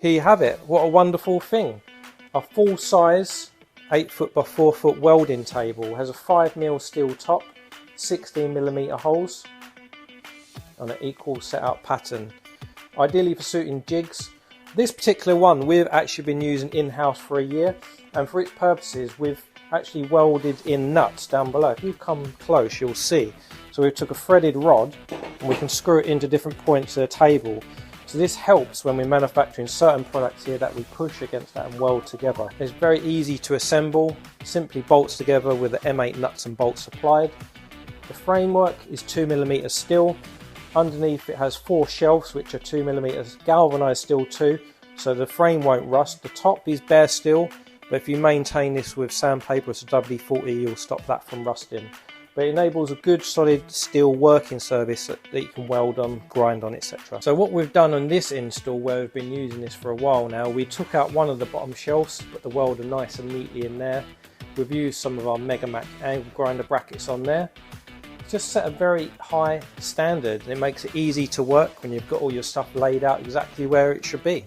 here you have it. What a wonderful thing. A full size 8 foot by 4 foot welding table. Has a 5mm steel top, 16mm holes on an equal setup pattern. Ideally for suiting jigs. This particular one we've actually been using in-house for a year, and for its purposes we've actually welded in nuts down below. If you come close you'll see. So we took a threaded rod and we can screw it into different points of the table. So this helps when we're manufacturing certain products here that we push against that and weld together. It's very easy to assemble, simply bolts together with the M8 nuts and bolts applied. The framework is 2mm steel. Underneath it has 4 shelves which are 2mm galvanised steel too, so the frame won't rust. The top is bare steel, but if you maintain this with sandpaper, it's a WD-40, you'll stop that from rusting. But it enables a good solid steel working surface that you can weld on, grind on, etc. So what we've done on this install, where we've been using this for a while now, we took out one of the bottom shelves, put the welder nice and neatly in there. We've used some of our MegaMaxx angle grinder brackets on there. Just set a very high standard. It makes it easy to work when you've got all your stuff laid out exactly where it should be.